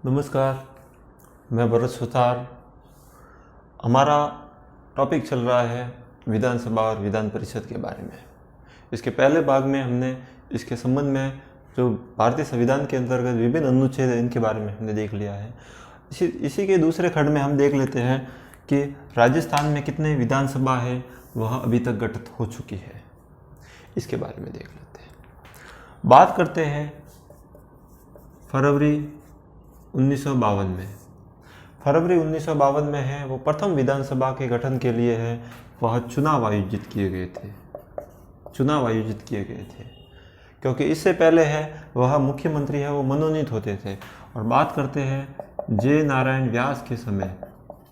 नमस्कार, मैं भरत सुतार। हमारा टॉपिक चल रहा है विधानसभा और विधान परिषद के बारे में। इसके पहले भाग में हमने इसके संबंध में जो भारतीय संविधान के अंतर्गत विभिन्न अनुच्छेद हैं इनके बारे में हमने देख लिया है। इसी के दूसरे खंड में हम देख लेते हैं कि राजस्थान में कितने विधानसभा है वह अभी तक गठित हो चुकी है, इसके बारे में देख लेते हैं। बात करते हैं फरवरी 1952 में। फरवरी 1952 में है वो प्रथम विधानसभा के गठन के लिए है वह चुनाव आयोजित किए गए थे। क्योंकि इससे पहले है वह मुख्यमंत्री है वो मनोनीत होते थे। और बात करते हैं जे नारायण व्यास के समय।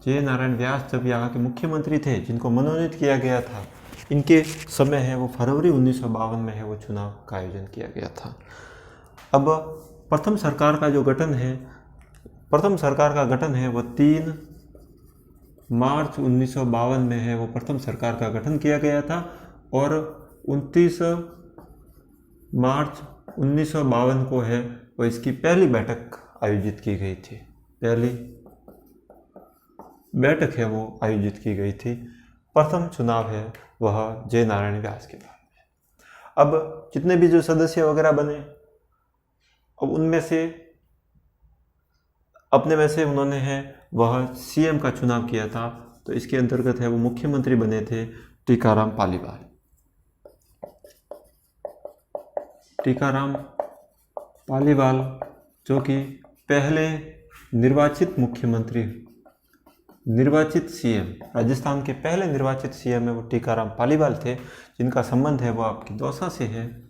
जे नारायण व्यास जब यहाँ के मुख्यमंत्री थे जिनको मनोनीत किया गया था, इनके समय है वो फरवरी 1952 में है वो चुनाव का आयोजन किया गया था। अब प्रथम सरकार का गठन है वो 3 मार्च 1952 में है वो प्रथम सरकार का गठन किया गया था। और 29 मार्च 1952 को है वो इसकी पहली बैठक आयोजित की गई थी। पहली बैठक है वो आयोजित की गई थी। प्रथम चुनाव है वह जे नारायण व्यास के बाद में। अब जितने भी जो सदस्य वगैरह बने, अब उनमें से अपने में से उन्होंने है वह सीएम का चुनाव किया था। तो इसके अंतर्गत है वो मुख्यमंत्री बने थे टीकाराम पालीवाल, जो कि पहले निर्वाचित सीएम, राजस्थान के पहले निर्वाचित सीएम है वो टीकाराम पालीवाल थे, जिनका संबंध है वो आपकी दौसा से है।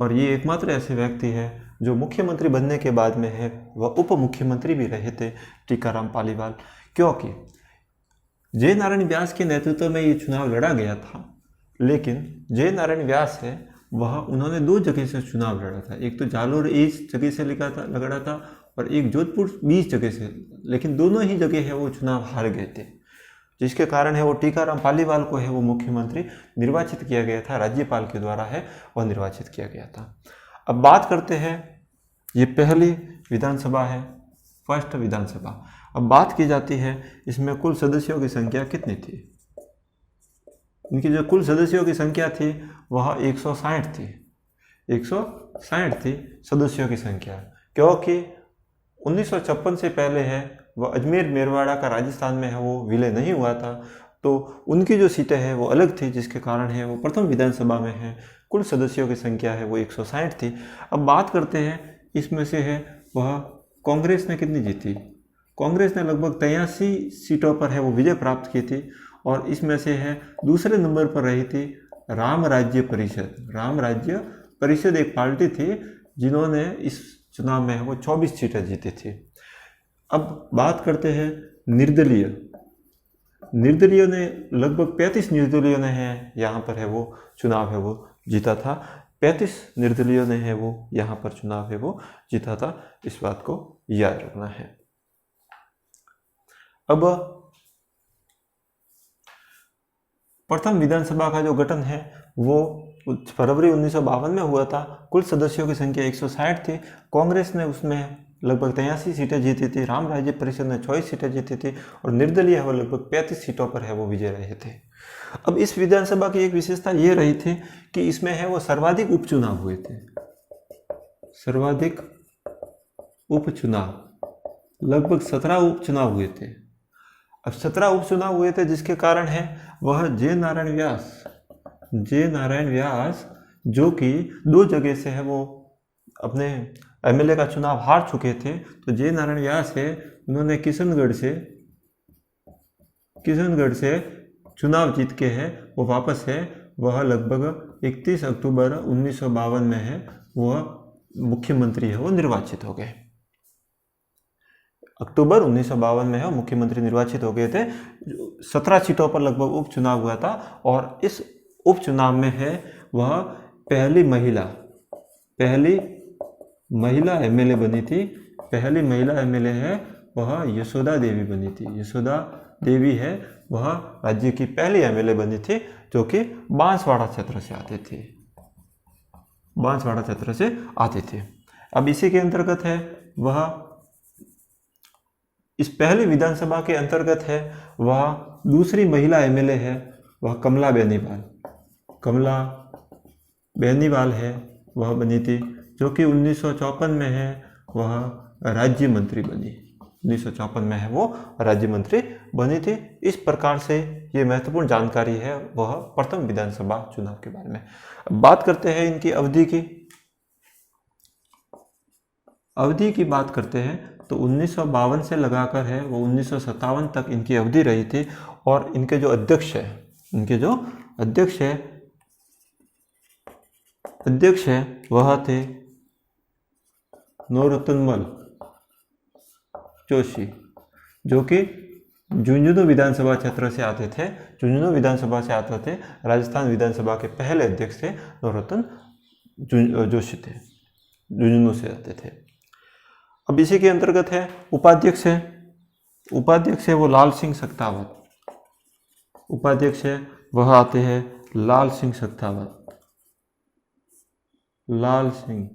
और ये एकमात्र ऐसे व्यक्ति है जो मुख्यमंत्री बनने के बाद में है वह उप मुख्यमंत्री भी रहे थे, टीकाराम पालीवाल। क्योंकि जे नारायण व्यास के नेतृत्व में ये चुनाव लड़ा गया था, लेकिन जे नारायण व्यास है वह उन्होंने 2 जगह से चुनाव लड़ा था। एक तो जालोर ईस्ट जगह से लड़ा था और एक जोधपुर 20 जगह से, लेकिन दोनों ही जगह है वो चुनाव हार गए थे, जिसके कारण है वो टीकाराम पालीवाल को है वो मुख्यमंत्री निर्वाचित किया गया था, राज्यपाल के द्वारा है वह निर्वाचित किया गया था। अब बात करते हैं, ये पहली विधानसभा है, फर्स्ट विधानसभा। अब बात की जाती है इसमें कुल सदस्यों की संख्या कितनी थी। इनकी जो कुल सदस्यों की संख्या थी वह 160 थी। 160 थी सदस्यों की संख्या। क्योंकि 1956 से पहले है वह अजमेर मेरवाड़ा का राजस्थान में है वो विलय नहीं हुआ था, तो उनकी जो सीटें हैं वो अलग थी, जिसके कारण है वो प्रथम विधानसभा में है कुल सदस्यों की संख्या है वो 160 थी। अब बात करते हैं इसमें से है वह कांग्रेस ने कितनी जीती। कांग्रेस ने लगभग 83 सीटों पर है वो विजय प्राप्त की थी। और इसमें से है दूसरे नंबर पर रही थी राम राज्य परिषद एक पार्टी थी जिन्होंने इस चुनाव में है वो 24 सीटें जीती थी। अब बात करते हैं निर्दलीय ने लगभग 35 निर्दलीयों ने है यहाँ पर है वो चुनाव है वो जीता था। 35 निर्दलीयों ने है वो यहाँ पर चुनाव है वो जीता था, इस बात को याद रखना है। अब प्रथम विधानसभा का जो गठन है वो फरवरी 1952 में हुआ था। कुल सदस्यों की संख्या 160 थी। कांग्रेस ने उसमें लगभग 83 सीटें जीती थी, राम राज्य परिषद ने 24 सीटें जीती थी और निर्दलीय है वो लगभग 35 सीटों पर है वो विजय रहे थे। अब इस विधानसभा की एक विशेषता ये रही थी कि इसमें है वो सर्वाधिक उपचुनाव हुए थे। लगभग 17 उपचुनाव हुए थे। अब 17 उपचुनाव हुए थे, जिसके कारण है वह जे नारायण व्यास जो कि 2 जगह से है वो अपने एमएलए का चुनाव हार चुके थे। तो जे नारायण व्यास है उन्होंने किशनगढ़ से चुनाव जीत के है वो वापस है वह लगभग 31 अक्टूबर 1952 में है वह मुख्यमंत्री है वो निर्वाचित हो गए। अक्टूबर 1952 में है मुख्यमंत्री निर्वाचित हो गए थे। 17 सीटों पर लगभग उपचुनाव हुआ था और इस उपचुनाव में है वह पहली महिला एमएलए बनी थी। पहली महिला एमएलए है वह यशोदा देवी बनी थी। यशोदा देवी है वह राज्य की पहली एमएलए बनी थी, जो कि बांसवाड़ा क्षेत्र से आती थी। अब इसी के अंतर्गत है वह इस पहली विधानसभा के अंतर्गत है वह दूसरी महिला एमएलए है, वह कमला बेनीवाल। कमला बेनीवाल है वह बनी थी, जो कि 1954 में है वह राज्य मंत्री बनी। 1954 में है वो राज्य मंत्री बनी थी। इस प्रकार से ये महत्वपूर्ण जानकारी है वह प्रथम विधानसभा चुनाव के बारे में। अब बात करते हैं इनकी अवधि की। अवधि की बात करते हैं तो 1952 से लगाकर है वो 1957 तक इनकी अवधि रही थी। और इनके जो अध्यक्ष है वह थे नरोत्तमल जोशी, जो कि झुंझुनू विधानसभा क्षेत्र से आते थे। झुंझुनू विधानसभा से आते थे। राजस्थान विधानसभा के पहले अध्यक्ष थे नरोत्तम जोशी थे, झुंझुनू से आते थे। अब इसी के अंतर्गत है उपाध्यक्ष है वो लाल सिंह सख्तावत। उपाध्यक्ष है वह आते हैं लाल सिंह सख्तावत। लाल सिंह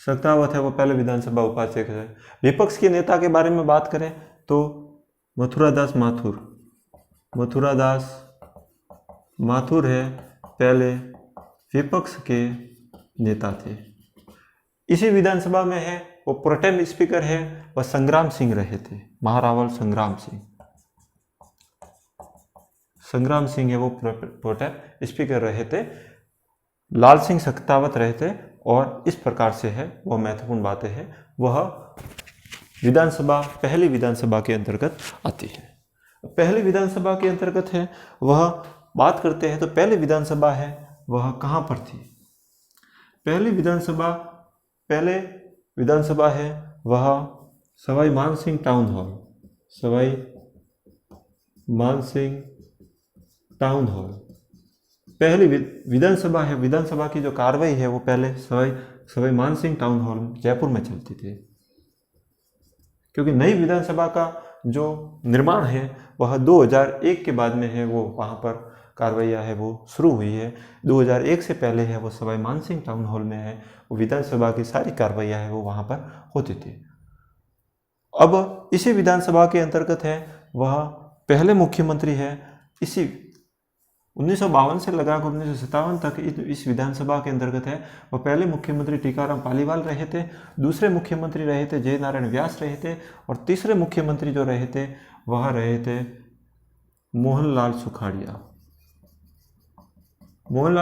सख्तावत है वो पहले विधानसभा उपाध्यक्ष है। विपक्ष के नेता के बारे में बात करें तो मथुरादास माथुर है पहले विपक्ष के नेता थे। इसी विधानसभा में है वो प्रोटेम स्पीकर है वह संग्राम सिंह रहे थे, महारावल संग्राम सिंह है वो प्रोटेम स्पीकर रहे थे। लाल सिंह सख्तावत रहे थे। और इस प्रकार से है वह महत्वपूर्ण बातें हैं वह पहली विधानसभा के अंतर्गत आती है। पहली विधानसभा के अंतर्गत है वह बात करते हैं तो पहली विधानसभा है वह कहाँ पर थी। पहले विधानसभा है वह सवाई मानसिंह टाउन हॉल पहली विधानसभा है। विधानसभा की जो कार्रवाई है वो पहले सवाई मानसिंह टाउन हॉल जयपुर में चलती थी, क्योंकि नई विधानसभा का जो निर्माण है वह 2001 के बाद में है वो वहाँ पर कार्रवाइयाँ है वो शुरू हुई है। 2001 से पहले है वो सवाई मानसिंह टाउन हॉल में है वो विधानसभा की सारी कार्रवाइयाँ है वो वहाँ पर होती थी। अब इसी विधानसभा के अंतर्गत है वह पहले मुख्यमंत्री है। इसी 1952 से लगाकर 1957 तक इस विधानसभा के अंतर्गत है वह पहले मुख्यमंत्री टीकाराम पालीवाल रहे थे। दूसरे मुख्यमंत्री रहे थे जय नारायण व्यास रहे थे। और तीसरे मुख्यमंत्री जो रहे थे वह रहे थे मोहनलाल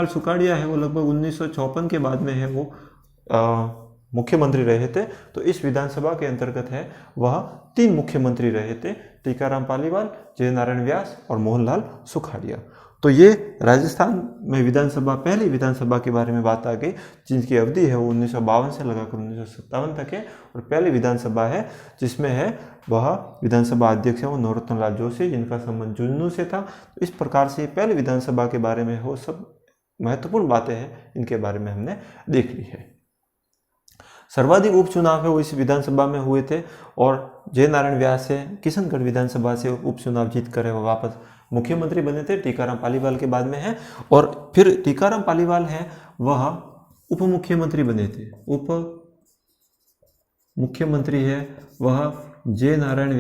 सुखाड़िया है वो लगभग 1954 के बाद में है वो मुख्यमंत्री रहे थे। तो इस विधानसभा के अंतर्गत है वह 3 मुख्यमंत्री रहे थे, टीकाराम पालीवाल, जय नारायण व्यास और मोहनलाल सुखाड़िया। तो ये राजस्थान में पहली विधानसभा के बारे में बात आ गई, जिनकी अवधि है वो 1952 से लगाकर 1957 तक है। और पहली विधानसभा है जिसमें है वह विधानसभा अध्यक्ष है वो नरोत्तम लाल जोशी, जिनका संबंध झुंझुनू से था। तो इस प्रकार से पहली विधानसभा के बारे में वो सब महत्वपूर्ण बातें हैं, इनके बारे में हमने देख ली है। सर्वाधिक उपचुनाव है वो इस विधानसभा में हुए थे। और जय नारायण व्यास से किशनगढ़ विधानसभा से उपचुनाव जीत कर वो वापस मुख्यमंत्री बने थे टीकाराम पालीवाल के बाद में है। और फिर टीकाराम पालीवाल है वह उप मुख्यमंत्री बने थे। उप मुख्यमंत्री है वह जय नारायण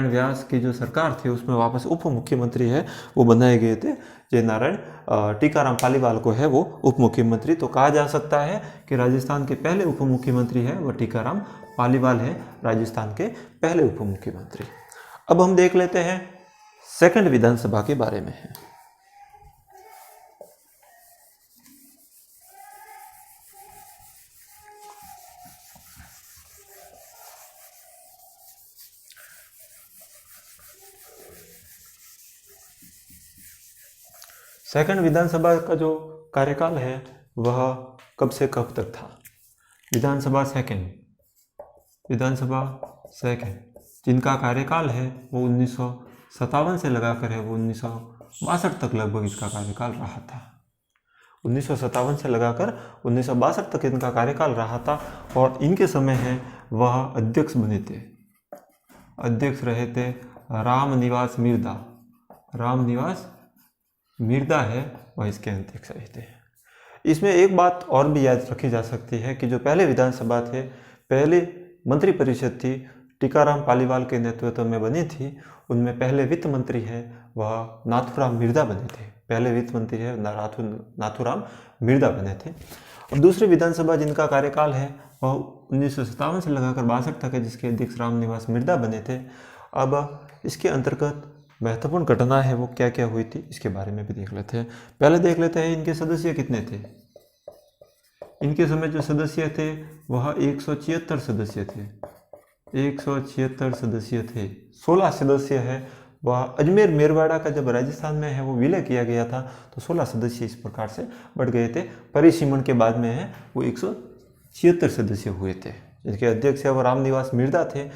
व्यास की जो सरकार थी उसमें वापस उप मुख्यमंत्री है वो बनाए गए थे। टीकाराम पालीवाल को है वो उप मुख्यमंत्री। तो कहा जा सकता है कि राजस्थान के पहले उप मुख्यमंत्री है वह टीकाराम पालीवाल है, राजस्थान के पहले उप मुख्यमंत्री। अब हम देख लेते हैं सेकंड विधानसभा के बारे में है। सेकंड विधानसभा का जो कार्यकाल है वह कब से कब तक था। विधानसभा सेकंड जिनका कार्यकाल है वो 1957 से लगाकर है वो 1962 तक लगभग इसका कार्यकाल रहा था। 1957 से लगाकर 1962 तक इनका कार्यकाल रहा था। और इनके समय है वह अध्यक्ष बने थे, अध्यक्ष रहे थे रामनिवास मिर्दा है वह इसके अध्यक्ष रहे थे। इसमें एक बात और भी याद रखी जा सकती है कि जो पहले विधानसभा थे, पहले मंत्रिपरिषद थी टीकाराम पालीवाल के नेतृत्व में बनी थी, उनमें पहले वित्त मंत्री है वह नाथूराम मिर्धा बने थे। पहले वित्त मंत्री है नाथूराम मिर्धा बने थे। और दूसरी विधानसभा जिनका कार्यकाल है वह 1957 से लगाकर 62 तक है, जिसके अध्यक्ष रामनिवास मिर्धा बने थे। अब इसके अंतर्गत महत्वपूर्ण घटना है वो क्या क्या हुई थी इसके बारे में भी देख लेते हैं। पहले देख लेते हैं इनके सदस्य कितने थे। इनके समय जो सदस्य थे वह 176 सदस्य थे। 176 सदस्य थे। 16 सदस्य है वह अजमेर मेरवाड़ा का जब राजस्थान में है वो विलय किया गया था तो 16 सदस्य इस प्रकार से बढ़ गए थे। परिसीमन के बाद में है वो 176 सदस्य हुए थे, जिनके अध्यक्ष है वो रामनिवास मिर्धा थे।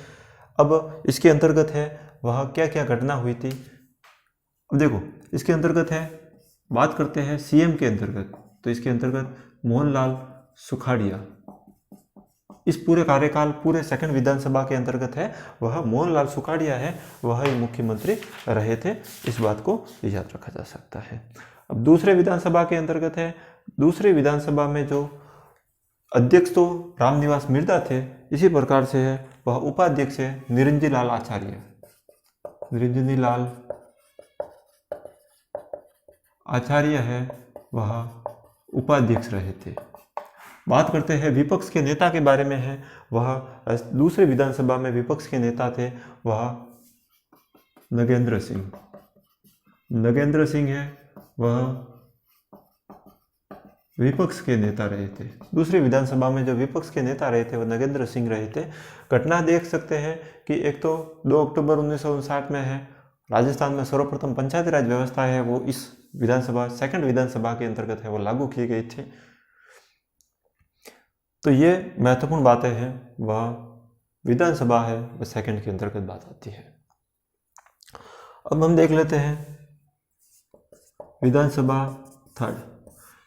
अब इसके अंतर्गत है वह क्या क्या घटना हुई थी। अब देखो इसके अंतर्गत है, बात करते हैं सीएम के अंतर्गत, तो इसके अंतर्गत मोहनलाल सुखाड़िया इस पूरे कार्यकाल पूरे सेकंड विधानसभा के अंतर्गत है वह मोहनलाल सुखाड़िया है, वह ही मुख्यमंत्री रहे थे। इस बात को याद रखा जा सकता है। अब दूसरे विधानसभा के अंतर्गत है, दूसरे विधानसभा में जो अध्यक्ष तो रामनिवास मिर्धा थे, इसी प्रकार से है वह उपाध्यक्ष है निरंजन लाल आचार्य। निरंजनी लाल आचार्य है वह उपाध्यक्ष रहे थे। बात करते हैं विपक्ष के नेता के बारे में है, वह दूसरे विधानसभा में विपक्ष के नेता थे वह नगेंद्र सिंह। नगेंद्र सिंह है वह विपक्ष के नेता रहे थे। दूसरी विधानसभा में जो विपक्ष के नेता रहे थे वह नगेंद्र सिंह रहे थे। घटना देख सकते हैं कि एक तो 2 अक्टूबर 1959 में है राजस्थान में सर्वप्रथम पंचायती राज व्यवस्था है वो इस विधानसभा सेकंड विधानसभा के अंतर्गत है वो लागू की गई थी। तो ये महत्वपूर्ण बातें हैं, वह विधानसभा है वह सेकंड के अंतर्गत बात आती है। अब हम देख लेते हैं विधानसभा थर्ड।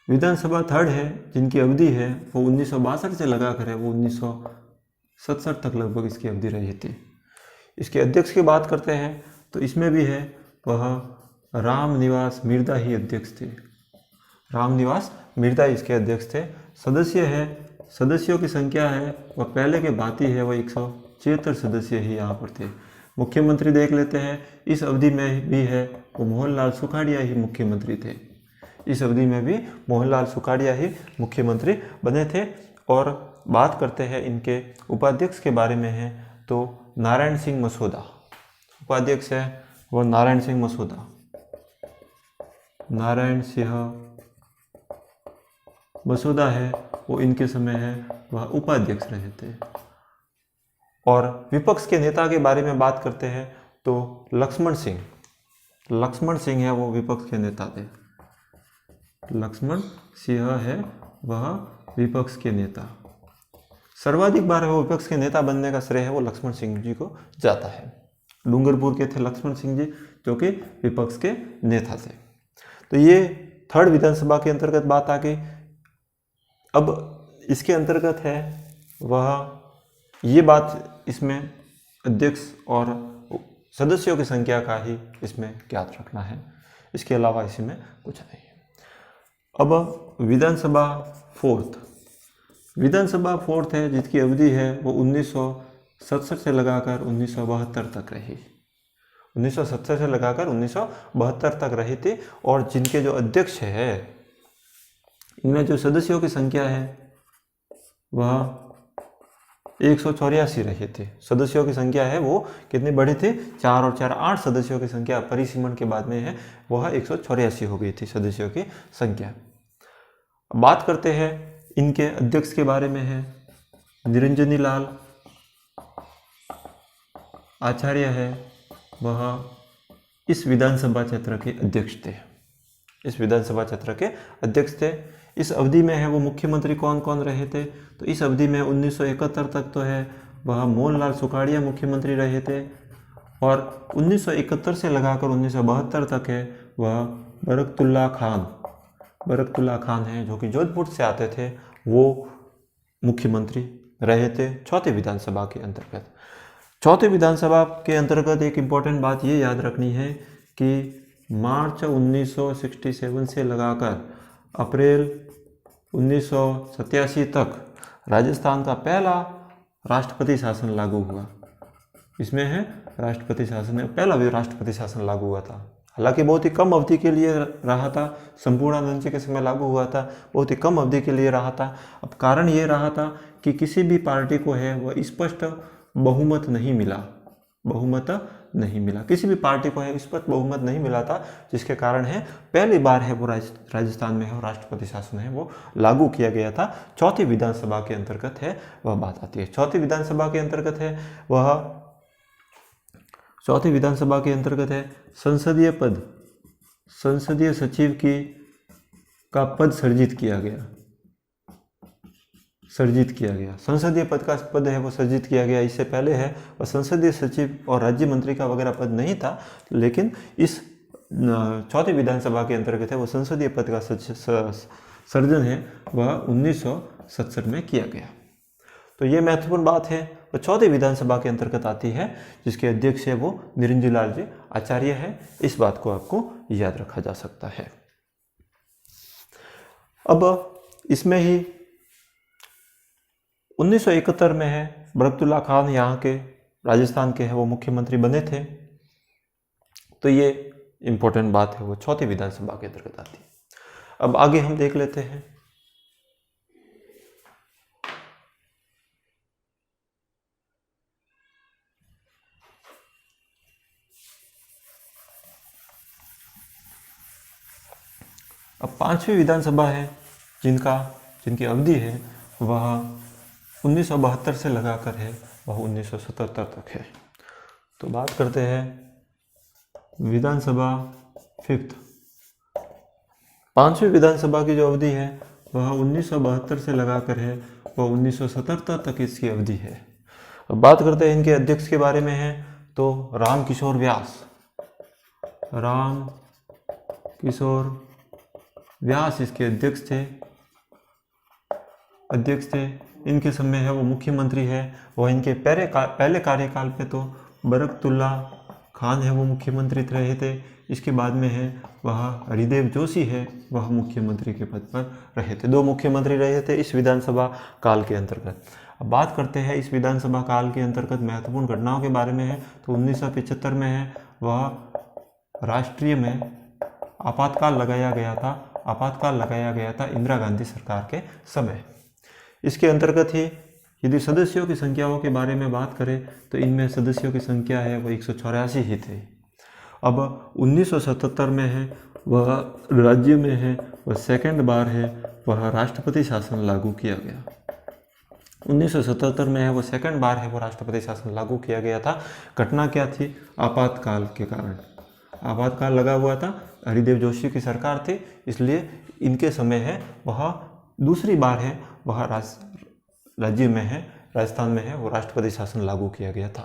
विधानसभा थर्ड है जिनकी अवधि है वो 1962 से लगाकर है वो 1967 तक लगभग इसकी अवधि रही थी। इसके अध्यक्ष की बात करते हैं तो इसमें भी है वह रामनिवास मिर्धा ही अध्यक्ष थे। रामनिवास मिर्धा इसके अध्यक्ष थे। सदस्य है, सदस्यों की संख्या है वह पहले के भांति है वह 176 सदस्य ही यहाँ पर थे। मुख्यमंत्री देख लेते हैं, इस अवधि में भी है वो मोहनलाल सुखाड़िया ही मुख्यमंत्री थे। इस अवधि में भी मोहनलाल सुखाड़िया ही मुख्यमंत्री बने थे। और बात करते हैं इनके उपाध्यक्ष के बारे में है तो नारायण सिंह मसूदा उपाध्यक्ष है वो नारायण सिंह मसूदा। नारायण सिंह मसूदा है वो इनके समय है वह उपाध्यक्ष रहे थे। और विपक्ष के नेता के बारे में बात करते हैं तो लक्ष्मण सिंह है वो विपक्ष के नेता थे। लक्ष्मण सिंह है वह विपक्ष के नेता। सर्वाधिक बार वो विपक्ष के नेता बनने का श्रेय है वो लक्ष्मण सिंह जी को जाता है। डूंगरपुर के थे लक्ष्मण सिंह जी जो कि विपक्ष के नेता थे। तो ये थर्ड विधानसभा के अंतर्गत बात आ गई। अब इसके अंतर्गत है वह ये बात इसमें अध्यक्ष और सदस्यों की संख्या का ही इसमें याद रखना है, इसके अलावा इसमें कुछ नहीं है। अब विधानसभा फोर्थ है जिसकी अवधि है वो 1967 से लगाकर 1972 तक रही। 1970 से लगाकर 1972 तक रही थी। और जिनके जो अध्यक्ष है इनमें जो सदस्यों की संख्या है वह 184 रहे थे। सदस्यों की संख्या है वो कितनी बढ़ी थी, 4 और 4 8 सदस्यों की संख्या परिसीमन के बाद में है वह 184 हो गई थी सदस्यों की संख्या। बात करते हैं इनके अध्यक्ष के बारे में है निरंजनी लाल आचार्य है वह इस विधानसभा क्षेत्र के अध्यक्ष थे। इस विधानसभा क्षेत्र के अध्यक्ष थे। इस अवधि में है वो मुख्यमंत्री कौन कौन रहे थे तो इस अवधि में 1971 तक तो है वह मोहनलाल सुखाड़िया मुख्यमंत्री रहे थे। और 1971 से लगाकर 1972 तक है वह बरकतुल्ला खान है जो कि जोधपुर से आते थे, वो मुख्यमंत्री रहे थे चौथे विधानसभा के अंतर्गत। चौथे विधानसभा के अंतर्गत एक इम्पॉर्टेंट बात ये याद रखनी है कि मार्च 1967 से लगाकर अप्रैल 1987 तक राजस्थान का पहला राष्ट्रपति शासन लागू हुआ। इसमें है राष्ट्रपति शासन है, पहला भी राष्ट्रपति शासन लागू हुआ था। हालांकि बहुत ही कम अवधि के लिए रहा था, संपूर्णानंद जी के समय लागू हुआ था, बहुत ही कम अवधि के लिए रहा था। अब कारण ये रहा था कि किसी भी पार्टी को है वह स्पष्ट बहुमत नहीं मिला, बहुमत नहीं मिला, किसी भी पार्टी को है स्पष्ट बहुमत नहीं मिला था, जिसके कारण है पहली बार है वो राजस्थान में है और राष्ट्रपति शासन है वो लागू किया गया था। चौथी विधानसभा के अंतर्गत है वह बात आती है। चौथी विधानसभा के अंतर्गत है वह, चौथी विधानसभा के अंतर्गत है संसदीय पद, संसदीय सचिव का पद सर्जित किया गया, सर्जित किया गया। संसदीय पद का पद है वो सर्जित किया गया। इससे पहले है वह संसदीय सचिव और राज्य मंत्री का वगैरह पद नहीं था, लेकिन इस चौथी विधानसभा के अंतर्गत है वो संसदीय पद का सर्जन है वह 1967 में किया गया। तो ये महत्वपूर्ण बात है, वह चौथी विधानसभा के अंतर्गत आती है, जिसके अध्यक्ष है वो निरंजन लाल जी आचार्य है। इस बात को आपको याद रखा जा सकता है। अब इसमें ही 1971 में है बरकतुल्ला खान यहाँ के राजस्थान के हैं वो मुख्यमंत्री बने थे। तो ये इंपॉर्टेंट बात है, वो चौथी विधानसभा के अंतर्गत आती है। अब आगे हम देख लेते हैं। अब पांचवी विधानसभा है जिनकी अवधि है वह 1972 से लगाकर है वह 1977 तक है। तो बात करते हैं विधानसभा फिफ्थ, पांचवी विधानसभा की जो अवधि है वह 1972 से लगाकर है वह 1977 तक इसकी अवधि है। अब बात करते हैं इनके अध्यक्ष के बारे में है, तो राम किशोर व्यास इसके अध्यक्ष थे। इनके समय है वो मुख्यमंत्री है, वह इनके पहले कार्यकाल पे तो बरकतुल्ला खान है वो मुख्यमंत्री रहे थे। इसके बाद में है वह हरिदेव जोशी है वह मुख्यमंत्री के पद पर रहे थे। 2 मुख्यमंत्री रहे थे इस विधानसभा काल के अंतर्गत। अब बात करते हैं इस विधानसभा काल के अंतर्गत महत्वपूर्ण घटनाओं के बारे में है, तो 1975 में है वह राष्ट्रीय में आपातकाल लगाया गया था इंदिरा गांधी सरकार के समय। इसके अंतर्गत ही यदि सदस्यों की संख्याओं के बारे में बात करें तो इनमें सदस्यों की संख्या है वो 184 ही थे। अब 1977 में है वह राज्य में है वह सेकंड बार है वह राष्ट्रपति शासन लागू किया गया। 1977 में है वो सेकंड बार है वो राष्ट्रपति शासन लागू किया गया था। घटना क्या थी? आपातकाल के कारण आपातकाल लगा हुआ था, हरिदेव जोशी की सरकार थी, इसलिए इनके समय है वह दूसरी बार है वह राज्य में है राजस्थान में है वो राष्ट्रपति शासन लागू किया गया था।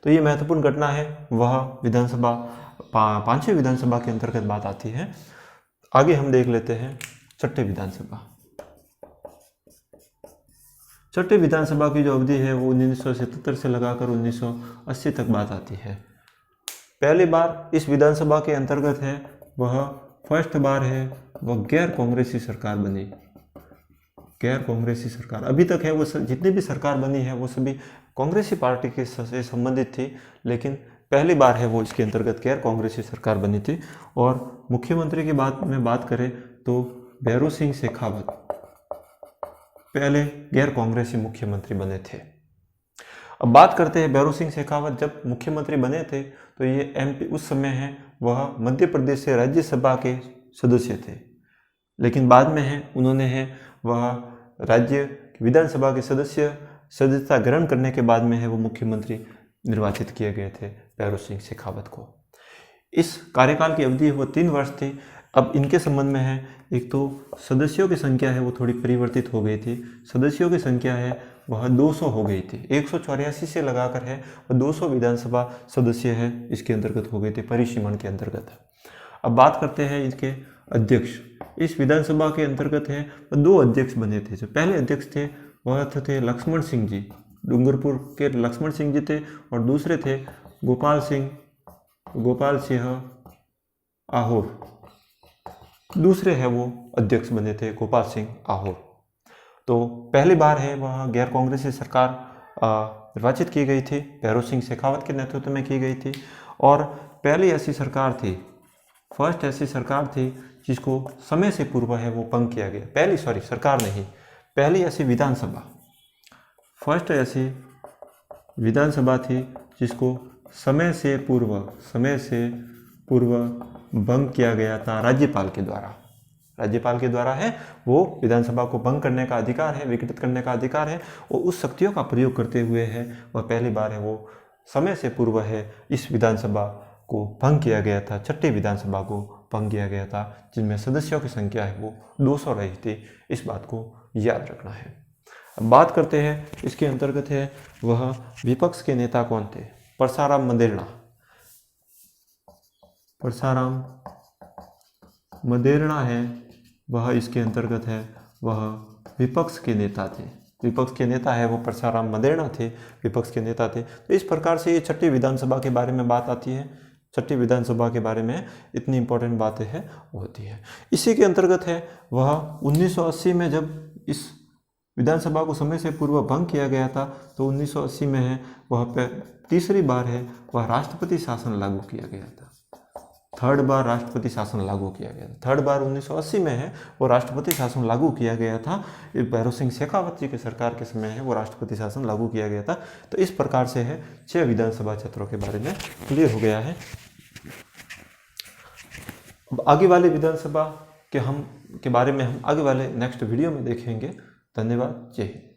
तो ये महत्वपूर्ण घटना है, वह विधानसभा पांचवी विधानसभा के अंतर्गत बात आती है। आगे हम देख लेते हैं छठी विधानसभा। छठी विधानसभा की जो अवधि है वो 1977 से लगाकर 1980 तक बात आती है। पहली बार इस विधानसभा के अंतर्गत है वह फर्स्ट बार है वह गैर कांग्रेसी सरकार बनी। गैर कांग्रेसी सरकार अभी तक है वो जितनी भी सरकार बनी है वो सभी कांग्रेसी पार्टी के से संबंधित थी, लेकिन पहली बार है वो इसके अंतर्गत गैर कांग्रेसी सरकार बनी थी। और मुख्यमंत्री की बात करें तो भैरों सिंह शेखावत पहले गैर कांग्रेसी मुख्यमंत्री बने थे। अब बात करते हैं भैरों सिंह शेखावत जब मुख्यमंत्री बने थे तो ये एमपी उस समय है वह मध्य प्रदेश से राज्यसभा के सदस्य थे, लेकिन बाद में है उन्होंने है वह राज्य विधानसभा के सदस्यता ग्रहण करने के बाद में है वो मुख्यमंत्री निर्वाचित किए गए थे भैरों सिंह शेखावत को। इस कार्यकाल की अवधि वो 3 वर्ष थी। अब इनके संबंध में है एक तो सदस्यों की संख्या है वो थोड़ी परिवर्तित हो गई थी। सदस्यों की संख्या है वह 200 हो गई थी, 184 से लगाकर है वह 200 विधानसभा सदस्य है इसके अंतर्गत हो गई थी परिसीमन के अंतर्गत। अब बात करते हैं इसके अध्यक्ष। इस विधानसभा के अंतर्गत है 2 अध्यक्ष बने थे। जो पहले अध्यक्ष थे वह थे लक्ष्मण सिंह जी, डूंगरपुर के लक्ष्मण सिंह जी थे, और दूसरे थे गोपाल सिंह आहोर, दूसरे है वो अध्यक्ष बने थे गोपाल सिंह आहोर। तो पहली बार है वह गैर कांग्रेसी सरकार निर्वाचित की गई थी, भैरों सिंह शेखावत के नेतृत्व में की गई थी। और पहली ऐसी सरकार थी, फर्स्ट ऐसी सरकार थी जिसको समय से पूर्व है वो भंग किया गया। सरकार नहीं, पहली ऐसी विधानसभा, फर्स्ट ऐसी विधानसभा थी जिसको समय से पूर्व भंग किया गया था राज्यपाल के द्वारा है। वो विधानसभा को भंग करने का अधिकार है, विघटित करने का अधिकार है, वो उस शक्तियों का प्रयोग करते हुए है। वह पहली बार है वो समय से पूर्व है इस विधानसभा को भंग किया गया था, छठी विधानसभा को भंग किया गया था, जिनमें सदस्यों की संख्या है वो 200 रही थी। इस बात को याद रखना है। अब बात करते हैं इसके अंतर्गत है वह विपक्ष के नेता कौन थे। परसाराम मदेरणा है वह इसके अंतर्गत है, वह विपक्ष के नेता थे। विपक्ष के नेता है वो परसाराम मदेरणा थे, विपक्ष के नेता थे। तो इस प्रकार से ये छठी विधानसभा के बारे में बात आती है। छठी विधानसभा के बारे में इतनी इंपॉर्टेंट बातें हैं होती है। इसी के अंतर्गत है वह 1980 में जब इस विधानसभा को समय से पूर्व भंग किया गया था, तो 1980 में है वह तीसरी बार है वह राष्ट्रपति शासन लागू किया गया था। थर्ड बार राष्ट्रपति शासन लागू किया गया था। थर्ड बार 1980 में है वो राष्ट्रपति शासन लागू किया गया था। भैरों सिंह शेखावत जी के सरकार के समय है वो राष्ट्रपति शासन लागू किया गया था। तो इस प्रकार से है 6 विधानसभा क्षेत्रों के बारे में क्लियर हो गया है। अब आगे वाले विधानसभा के बारे में हम आगे वाले नेक्स्ट वीडियो में देखेंगे। धन्यवाद। जय हिंद।